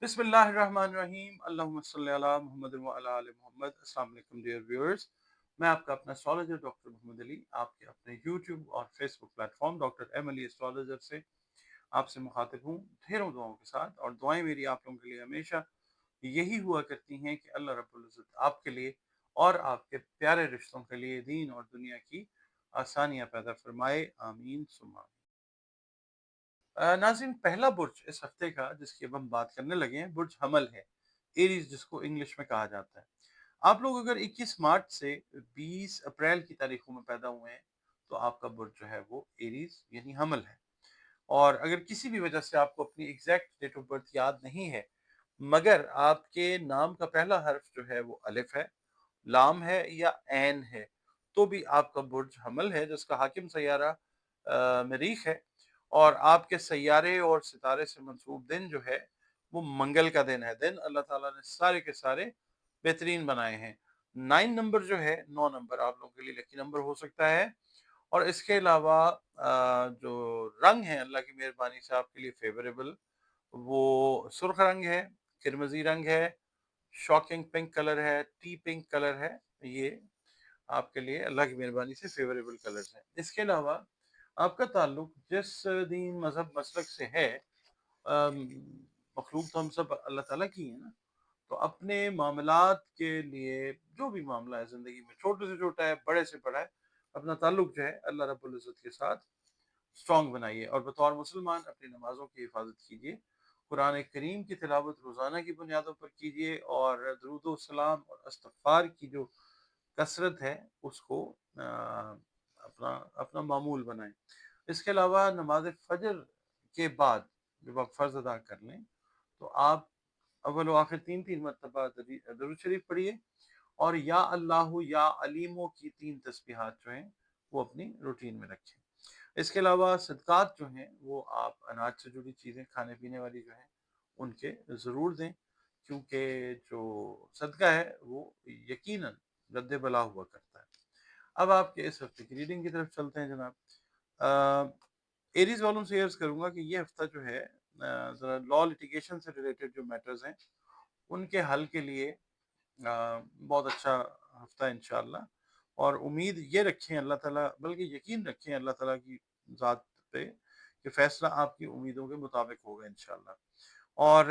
बिस्मिल्लाहिर्रहमानिर्रहीम अल्लाहुम्मा सल्ली अला मुहम्मद व अला आलि मोहम्मद। अस्सलाम वालेकुम डियर व्यूअर्स। मैं आपका अपना एस्ट्रोलॉजर डॉक्टर मोहम्मद अली आपके अपने यूट्यूब और Facebook platform doctor M Ali astrologer से आपसे मुखातिब हूँ ढेरों दुआओं के साथ। और दुआएं मेरी आप लोगों के लिए हमेशा यही हुआ करती हैं कि अल्लाह रब्बुल इज़्ज़त आपके लिए और आपके प्यारे रिश्तों के लिए दीन और दुनिया की आसानियाँ पैदा फरमाए, आमीन सुम्मा। नाज़रीन, पहला बुर्ज इस हफ्ते का जिसकी अब हम बात करने लगे हैं, बुर्ज हमल है, एरीज जिसको इंग्लिश में कहा जाता है। आप लोग अगर 21 मार्च से 20 अप्रैल की तारीखों में पैदा हुए हैं तो आपका बुर्ज जो है वो एरीज यानी हमल है। और अगर किसी भी वजह से आपको अपनी एग्जैक्ट डेट ऑफ बर्थ याद नहीं है, मगर आपके नाम का पहला हर्फ जो है वो अलिफ है, लाम है या ऐन है, तो भी आपका बुर्ज हमल है, जिसका हाकिम सैयारा मरीख है। और आपके सैयारे और सितारे से मंसूब दिन जो है वो मंगल का दिन है। दिन अल्लाह ताला ने सारे के सारे बेहतरीन बनाए हैं। 9 नंबर जो है, 9 नंबर आप लोगों के लिए लकी नंबर हो सकता है। और इसके अलावा जो रंग है अल्लाह की मेहरबानी से आपके लिए फेवरेबल, वो सुर्ख रंग है, किरमजी रंग है, शॉकिंग पिंक कलर है, टी पिंक कलर है। ये आपके लिए अल्लाह की मेहरबानी से फेवरेबल कलर्स हैं। इसके अलावा आपका ताल्लुक जिस दीन मजहब मसलक से है, मखलूक तो हम सब अल्लाह ताला की है ना, तो अपने मामलात के लिए जो भी मामला है ज़िंदगी में, छोटे से छोटा है, बड़े से बड़ा है, अपना ताल्लुक जो है अल्लाह रब्बुल इज़्ज़त के साथ स्ट्रॉन्ग बनाइए। और बतौर मुसलमान अपनी नमाज़ों की हिफाजत कीजिए, कुरान करीम की तिलावत रोज़ाना की बुनियादों पर कीजिए, और दरूद व सलाम और इस्तग़फ़ार की जो कसरत है उसको अपना अपना मामूल बनाएं। इसके अलावा नमाज फ़जर के बाद जब आप फ़र्ज़ अदा कर लें तो आप अव्वल व आखिर 3-3 मरतबा दरूद शरीफ पढ़िए, और या अल्लाहु या अलीमो की 3 तस्बीहात जो हैं वो अपनी रूटीन में रखें। इसके अलावा सदक़ात जो हैं वो आप अनाज से जुड़ी चीज़ें, खाने पीने वाली जो हैं उनके ज़रूर दें, क्योंकि जो सदका है वो यकीनन रद्द बला हुआ करता है। अब आपके इस हफ्ते की रीडिंग की तरफ चलते हैं जनाब। एरीज वालों से अर्ज करूंगा कि ये हफ्ता जो है ज़रा लॉ लिटिगेशन से रिलेटेड जो मैटर्स हैं उनके हल के लिए बहुत अच्छा हफ्ता है इंशाल्लाह। और उम्मीद ये रखें अल्लाह ताला, बल्कि यकीन रखें अल्लाह ताला की ज़ात पे कि फ़ैसला आपकी उम्मीदों के मुताबिक होगा इंशाल्लाह। और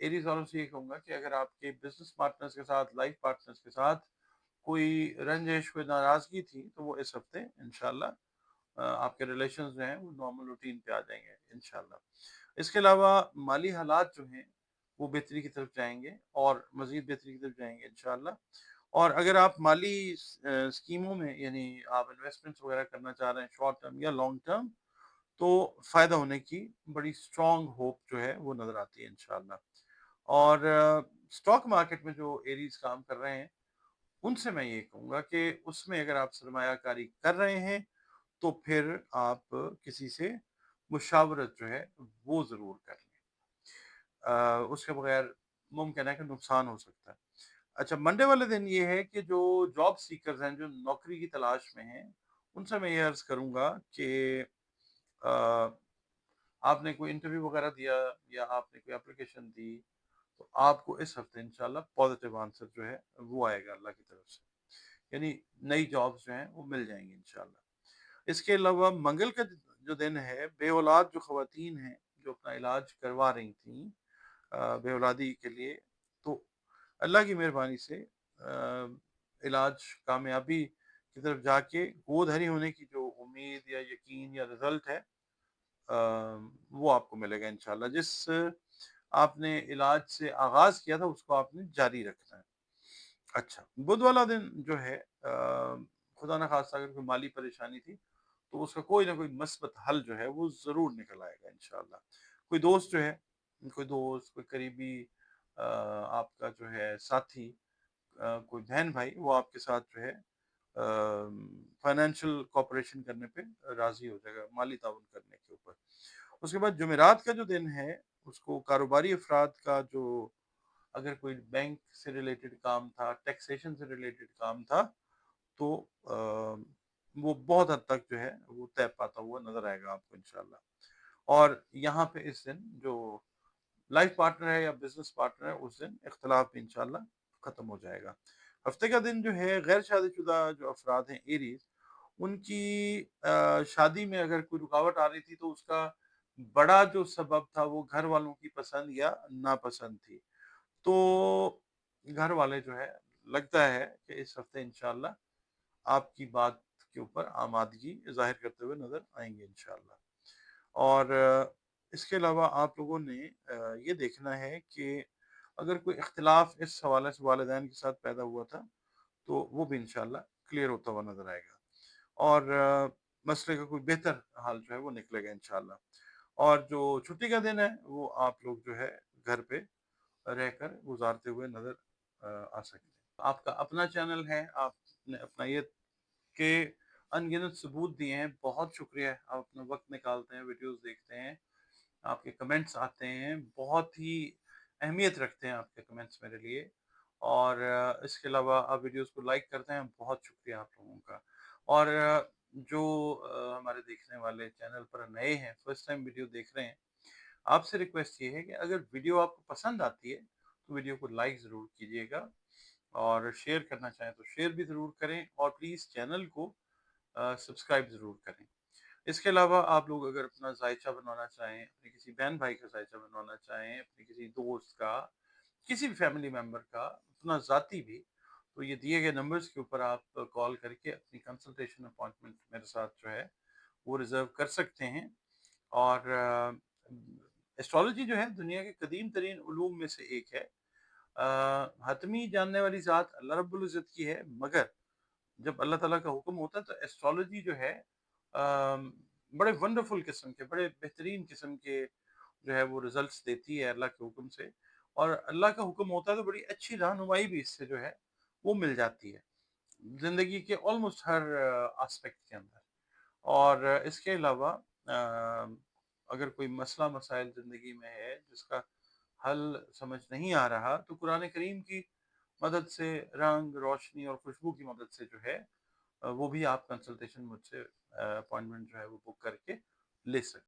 एरीज वालों से ये कहूँगा कि अगर आपके बिजनेस पार्टनर्स के साथ, लाइफ पार्टनर्स के साथ कोई रंजिश, कोई नाराज़गी थी, तो वो इस हफ्ते इंशाल्लाह आपके रिलेशंस जो हैं वो नॉर्मल रूटीन पे आ जाएंगे इंशाल्लाह। इसके अलावा माली हालात जो हैं वो बेहतरी की तरफ जाएंगे और मज़ीद बेहतरी की तरफ जाएंगे इंशाल्लाह। और अगर आप माली स्कीमों में, यानी आप इन्वेस्टमेंट्स वगैरह करना चाह रहे हैं शॉर्ट टर्म या लॉन्ग टर्म, तो फ़ायदा होने की बड़ी स्ट्रॉन्ग होप जो है वो नज़र आती है इंशाल्लाह। और स्टॉक मार्केट में जो एरीज काम कर रहे हैं उनसे मैं ये कहूँगा कि उसमें अगर आप सरमायाकारी कर रहे हैं तो फिर आप किसी से मुशावरत जो है वो ज़रूर कर लें। उसके बगैर मुमकिन है कि नुकसान हो सकता है। अच्छा, मंडे वाले दिन ये है कि जो जॉब सीकर्स हैं, जो नौकरी की तलाश में हैं, उनसे मैं ये अर्ज़ करूँगा कि अ, आपने कोई इंटरव्यू वगैरह दिया या आपने कोई एप्लीकेशन दी, तो आपको इस हफ्ते इंशाल्लाह पॉजिटिव आंसर जो है वो आएगा अल्लाह की तरफ से, यानी नई जॉब्स जो हैं वो मिल जाएंगी इंशाल्लाह। इसके अलावा मंगल का जो दिन है, बे औलाद जो ख़वातीन हैं जो अपना इलाज करवा रही थी बे औलादी के लिए, तो अल्लाह की मेहरबानी से इलाज कामयाबी की तरफ जाके गोद हरी होने की जो उम्मीद या यकीन या रिजल्ट है, वो आपको मिलेगा इंशाल्लाह। जिस आपने इलाज से आगाज किया था उसको आपने जारी रखना है। अच्छा, बुध वाला दिन जो है, खुदा न खास्ता अगर कोई माली परेशानी थी तो उसका कोई ना कोई मस्बत हल जो है वो ज़रूर निकल आएगा इंशाल्लाह। कोई दोस्त जो है, कोई दोस्त, कोई करीबी आपका जो है साथी, कोई बहन भाई, वो आपके साथ जो है फाइनेंशियल कॉपरेशन करने पे राज़ी हो जाएगा, माली ताउन करने के ऊपर। उसके बाद जुमेरात का जो दिन है उसको कारोबारी अफराद का जो, अगर कोई बैंक से रिलेटेड काम था, टैक्सेशन से रिलेटेड काम था, तो वो बहुत हद तक जो है वो तय पाता हुआ नजर आएगा आपको इंशाल्लाह। और यहाँ पे इस दिन जो लाइफ पार्टनर है या बिजनेस पार्टनर है, उस दिन इख्तलाफ भी इंशाल्लाह ख़त्म हो जाएगा। हफ्ते का दिन जो है गैर शादीशुदा जो अफराद हैं एरीज, उनकी शादी में अगर कोई रुकावट आ रही थी तो उसका बड़ा जो सबब था वो घर वालों की पसंद या नापसंद थी। तो घर वाले जो है लगता है कि इस हफ्ते इंशाल्लाह आपकी बात के ऊपर आमादगी ज़ाहिर करते हुए नज़र आएंगे इंशाल्लाह। और इसके अलावा आप लोगों ने ये देखना है कि अगर कोई इख्तिलाफ इस हवाले से वालिदैन के साथ पैदा हुआ था तो वो भी इंशाल्लाह क्लियर होता हुआ नज़र आएगा और मसले का कोई बेहतर हाल जो है वो निकलेगा इंशाल्लाह। और जो छुट्टी का दिन है वो आप लोग जो है घर पे रहकर गुजारते हुए नज़र आ सकते हैं। आपका अपना चैनल है, आपने अपना ये के अनगिनत सबूत दिए हैं, बहुत शुक्रिया है। आप अपना वक्त निकालते हैं, वीडियोस देखते हैं, आपके कमेंट्स आते हैं, बहुत ही अहमियत रखते हैं आपके कमेंट्स मेरे लिए। और इसके अलावा आप वीडियोस को लाइक करते हैं, बहुत शुक्रिया आप लोगों का। और जो हमारे देखने वाले चैनल पर नए हैं, फर्स्ट टाइम वीडियो देख रहे हैं, आपसे रिक्वेस्ट ये है कि अगर वीडियो आपको पसंद आती है तो वीडियो को लाइक ज़रूर कीजिएगा और शेयर करना चाहें तो शेयर भी ज़रूर करें और प्लीज़ चैनल को सब्सक्राइब ज़रूर करें। इसके अलावा आप लोग अगर अपना जायचा बनवाना चाहें, अपने किसी बहन भाई का जायचा बनवाना चाहें, अपने किसी दोस्त का, किसी भी फैमिली मेंबर का, अपना ज़ाती भी, तो ये दिए गए नंबर्स के ऊपर आप कॉल करके अपनी कंसल्टेशन अपॉइंटमेंट मेरे साथ जो है वो रिज़र्व कर सकते हैं। और एस्ट्रोलॉजी जो है दुनिया के कदीम तरीन उलूम में से एक है। हतमी जानने वाली ज़ात अल्लाह रब्बुल इज़्ज़त की है, मगर जब अल्लाह ताला का हुक्म होता है तो एस्ट्रोलॉजी जो है बड़े वंडरफुल किस्म के, बड़े बेहतरीन किस्म के जो है वो रिजल्ट्स देती है अल्लाह के हुक्म से। और अल्लाह का हुक्म होता है तो बड़ी अच्छी रहनुमाई भी इससे जो है वो मिल जाती है ज़िंदगी के ऑलमोस्ट हर एस्पेक्ट के अंदर। और इसके अलावा अगर कोई मसला मसाइल ज़िंदगी में है जिसका हल समझ नहीं आ रहा तो कुरान करीम की मदद से, रंग, रोशनी और खुशबू की मदद से जो है वो भी आप कंसल्टेशन मुझसे अपॉइंटमेंट जो है वो बुक करके ले सकते हैं।